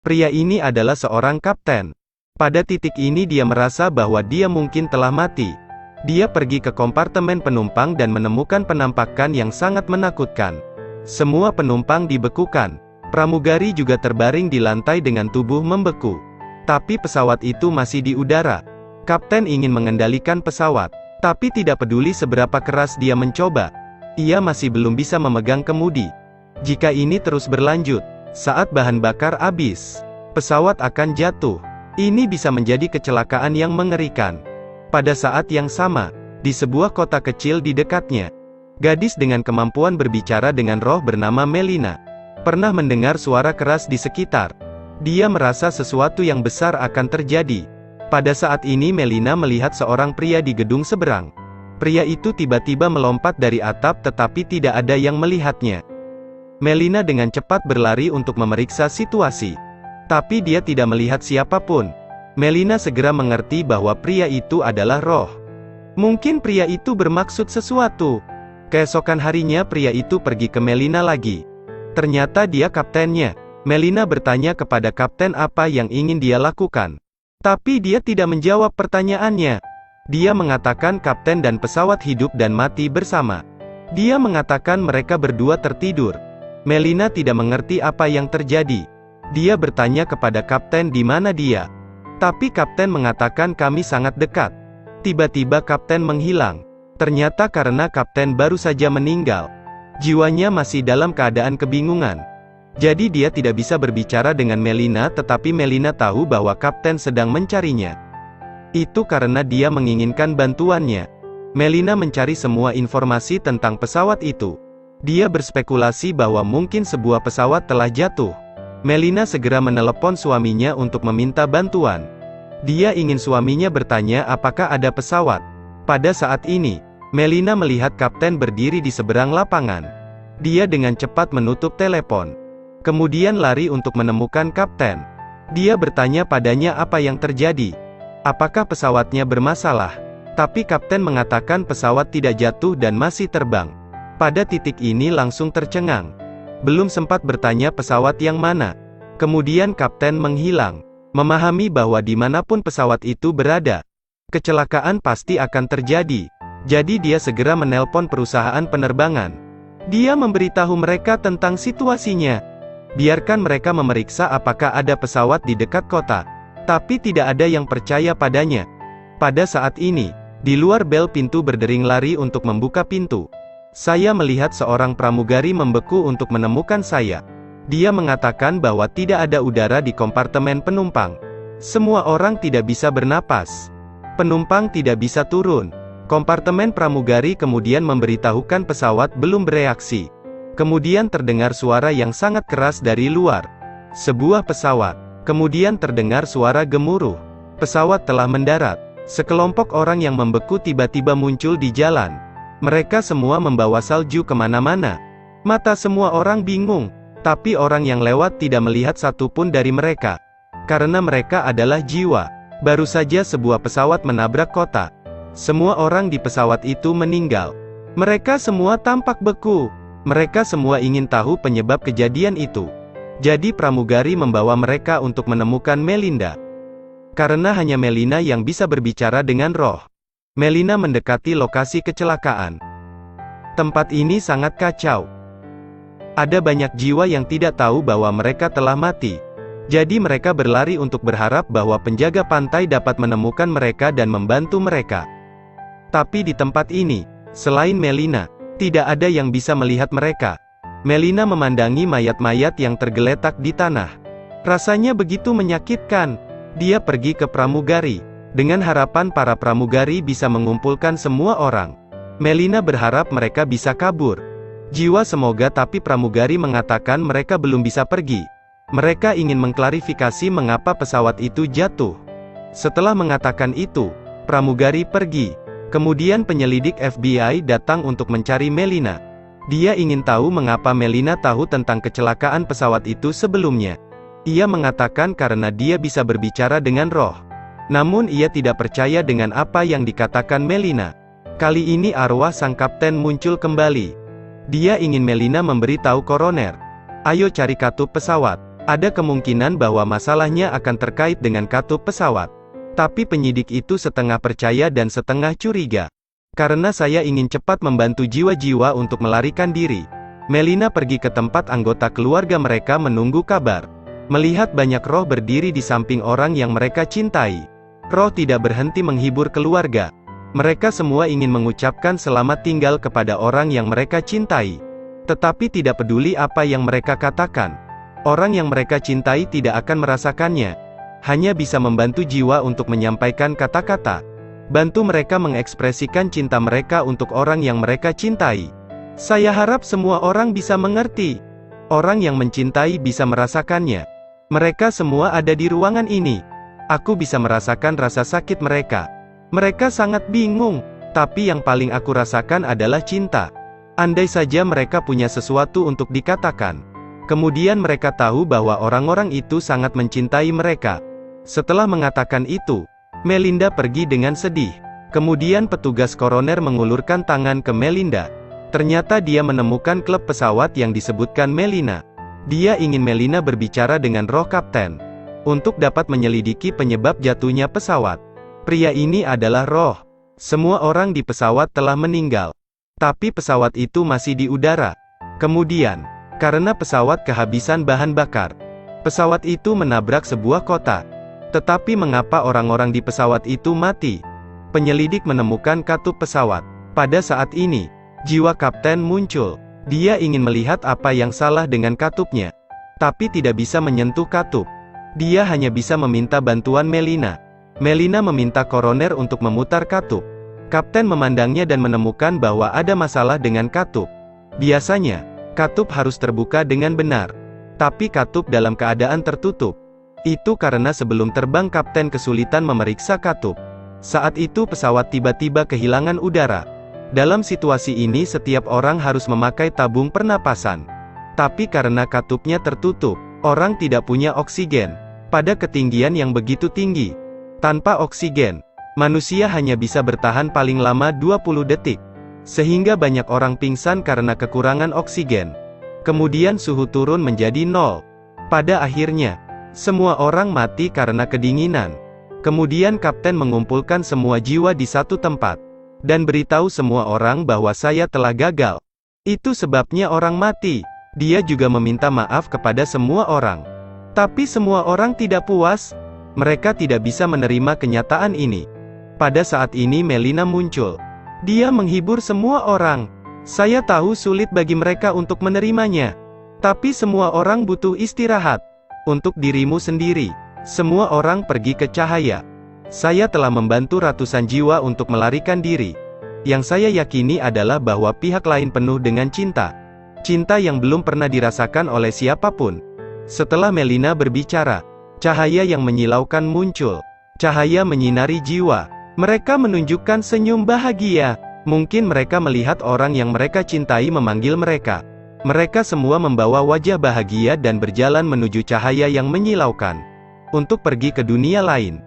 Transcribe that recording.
Pria ini adalah seorang kapten. Pada titik ini dia merasa bahwa dia mungkin telah mati. Dia pergi ke kompartemen penumpang dan menemukan penampakan yang sangat menakutkan. Semua penumpang dibekukan. Pramugari juga terbaring di lantai dengan tubuh membeku. Tapi pesawat itu masih di udara. Kapten ingin mengendalikan pesawat. Tapi tidak peduli seberapa keras dia mencoba. Ia masih belum bisa memegang kemudi. Jika ini terus berlanjut, saat bahan bakar habis, pesawat akan jatuh. Ini bisa menjadi kecelakaan yang mengerikan. Pada saat yang sama, di sebuah kota kecil di dekatnya, gadis dengan kemampuan berbicara dengan roh bernama Melina, pernah mendengar suara keras di sekitar. Dia merasa sesuatu yang besar akan terjadi. Pada saat ini Melina melihat seorang pria di gedung seberang. Pria itu tiba-tiba melompat dari atap tetapi tidak ada yang melihatnya. Melina dengan cepat berlari untuk memeriksa situasi. Tapi dia tidak melihat siapapun. Melina segera mengerti bahwa pria itu adalah roh. Mungkin pria itu bermaksud sesuatu. Keesokan harinya pria itu pergi ke Melina lagi. Ternyata dia kaptennya. Melina bertanya kepada kapten apa yang ingin dia lakukan. Tapi dia tidak menjawab pertanyaannya. Dia mengatakan kapten dan pesawat hidup dan mati bersama. Dia mengatakan mereka berdua tertidur. Melina tidak mengerti apa yang terjadi. Dia bertanya kepada kapten di mana dia. Tapi kapten mengatakan kami sangat dekat. Tiba-tiba kapten menghilang. Ternyata karena kapten baru saja meninggal. Jiwanya masih dalam keadaan kebingungan. Jadi dia tidak bisa berbicara dengan Melina tetapi Melina tahu bahwa kapten sedang mencarinya. Itu karena dia menginginkan bantuannya. Melina mencari semua informasi tentang pesawat itu. Dia berspekulasi bahwa mungkin sebuah pesawat telah jatuh. Melina segera menelepon suaminya untuk meminta bantuan. Dia ingin suaminya bertanya apakah ada pesawat. Pada saat ini, Melina melihat kapten berdiri di seberang lapangan. Dia dengan cepat menutup telepon. Kemudian lari untuk menemukan kapten. Dia bertanya padanya apa yang terjadi. Apakah pesawatnya bermasalah? Tapi kapten mengatakan pesawat tidak jatuh dan masih terbang. Pada titik ini langsung tercengang. Belum sempat bertanya pesawat yang mana. Kemudian kapten menghilang. Memahami bahwa dimanapun pesawat itu berada, kecelakaan pasti akan terjadi. Jadi dia segera menelpon perusahaan penerbangan. Dia memberitahu mereka tentang situasinya. Biarkan mereka memeriksa apakah ada pesawat di dekat kota. Tapi tidak ada yang percaya padanya. Pada saat ini, di luar bel pintu berdering lari untuk membuka pintu. Saya melihat seorang pramugari membeku untuk menemukan saya. Dia mengatakan bahwa tidak ada udara di kompartemen penumpang. Semua orang tidak bisa bernapas. Penumpang tidak bisa turun. Kompartemen pramugari kemudian memberitahukan pesawat belum bereaksi. Kemudian terdengar suara yang sangat keras dari luar. Sebuah pesawat. Kemudian terdengar suara gemuruh. Pesawat telah mendarat. Sekelompok orang yang membeku tiba-tiba muncul di jalan. Mereka semua membawa salju kemana-mana. Mata semua orang bingung. Tapi orang yang lewat tidak melihat satupun dari mereka. Karena mereka adalah jiwa. Baru saja sebuah pesawat menabrak kota. Semua orang di pesawat itu meninggal. Mereka semua tampak beku. Mereka semua ingin tahu penyebab kejadian itu. Jadi pramugari membawa mereka untuk menemukan Melinda. Karena hanya Melina yang bisa berbicara dengan roh. Melina mendekati lokasi kecelakaan. Tempat ini sangat kacau. Ada banyak jiwa yang tidak tahu bahwa mereka telah mati. Jadi mereka berlari untuk berharap bahwa penjaga pantai dapat menemukan mereka dan membantu mereka. Tapi di tempat ini, selain Melina, tidak ada yang bisa melihat mereka. Melina memandangi mayat-mayat yang tergeletak di tanah. Rasanya begitu menyakitkan. Dia pergi ke pramugari, dengan harapan para pramugari bisa mengumpulkan semua orang. Melina berharap mereka bisa kabur. Jiwa semoga tapi pramugari mengatakan mereka belum bisa pergi. Mereka ingin mengklarifikasi mengapa pesawat itu jatuh. Setelah mengatakan itu, pramugari pergi. Kemudian penyelidik FBI datang untuk mencari Melina. Dia ingin tahu mengapa Melina tahu tentang kecelakaan pesawat itu sebelumnya. Ia mengatakan karena dia bisa berbicara dengan roh. Namun ia tidak percaya dengan apa yang dikatakan Melina. Kali ini arwah sang kapten muncul kembali. Dia ingin Melina memberitahu koroner. Ayo cari katup pesawat. Ada kemungkinan bahwa masalahnya akan terkait dengan katup pesawat. Tapi penyidik itu setengah percaya dan setengah curiga. Karena saya ingin cepat membantu jiwa-jiwa untuk melarikan diri. Melina pergi ke tempat anggota keluarga mereka menunggu kabar. Melihat banyak roh berdiri di samping orang yang mereka cintai. Roh tidak berhenti menghibur keluarga. Mereka semua ingin mengucapkan selamat tinggal kepada orang yang mereka cintai. Tetapi tidak peduli apa yang mereka katakan. Orang yang mereka cintai tidak akan merasakannya. Hanya bisa membantu jiwa untuk menyampaikan kata-kata. Bantu mereka mengekspresikan cinta mereka untuk orang yang mereka cintai. Saya harap semua orang bisa mengerti. Orang yang mencintai bisa merasakannya. Mereka semua ada di ruangan ini. Aku bisa merasakan rasa sakit mereka. Mereka sangat bingung, tapi yang paling aku rasakan adalah cinta. Andai saja mereka punya sesuatu untuk dikatakan. Kemudian mereka tahu bahwa orang-orang itu sangat mencintai mereka. Setelah mengatakan itu, Melinda pergi dengan sedih. Kemudian petugas koroner mengulurkan tangan ke Melinda. Ternyata dia menemukan klub pesawat yang disebutkan Melina. Dia ingin Melina berbicara dengan roh kapten. Untuk dapat menyelidiki penyebab jatuhnya pesawat. Pria ini adalah roh. Semua orang di pesawat telah meninggal. Tapi pesawat itu masih di udara. Kemudian, karena pesawat kehabisan bahan bakar, pesawat itu menabrak sebuah kota. Tetapi mengapa orang-orang di pesawat itu mati? Penyelidik menemukan katup pesawat. Pada saat ini, jiwa kapten muncul. Dia ingin melihat apa yang salah dengan katupnya. Tapi tidak bisa menyentuh katup. Dia hanya bisa meminta bantuan Melina. Melina meminta koroner untuk memutar katup. Kapten memandangnya dan menemukan bahwa ada masalah dengan katup. Biasanya, katup harus terbuka dengan benar. Tapi katup dalam keadaan tertutup. Itu karena sebelum terbang kapten kesulitan memeriksa katup. Saat itu pesawat tiba-tiba kehilangan udara. Dalam situasi ini setiap orang harus memakai tabung pernapasan. Tapi karena katupnya tertutup, orang tidak punya oksigen. Pada ketinggian yang begitu tinggi. Tanpa oksigen, manusia hanya bisa bertahan paling lama 20 detik. Sehingga banyak orang pingsan karena kekurangan oksigen. Kemudian suhu turun menjadi 0. Pada akhirnya, semua orang mati karena kedinginan. Kemudian kapten mengumpulkan semua jiwa di satu tempat. Dan beritahu semua orang bahwa saya telah gagal. Itu sebabnya orang mati. Dia juga meminta maaf kepada semua orang. Tapi semua orang tidak puas. Mereka tidak bisa menerima kenyataan ini. Pada saat ini Melina muncul. Dia menghibur semua orang. Saya tahu sulit bagi mereka untuk menerimanya. Tapi semua orang butuh istirahat. Untuk dirimu sendiri. Semua orang pergi ke cahaya. Saya telah membantu ratusan jiwa untuk melarikan diri. Yang saya yakini adalah bahwa pihak lain penuh dengan cinta. Cinta yang belum pernah dirasakan oleh siapapun. Setelah Melina berbicara, cahaya yang menyilaukan muncul. Cahaya menyinari jiwa. Mereka menunjukkan senyum bahagia. Mungkin mereka melihat orang yang mereka cintai memanggil mereka. Mereka semua membawa wajah bahagia dan berjalan menuju cahaya yang menyilaukan. Untuk pergi ke dunia lain.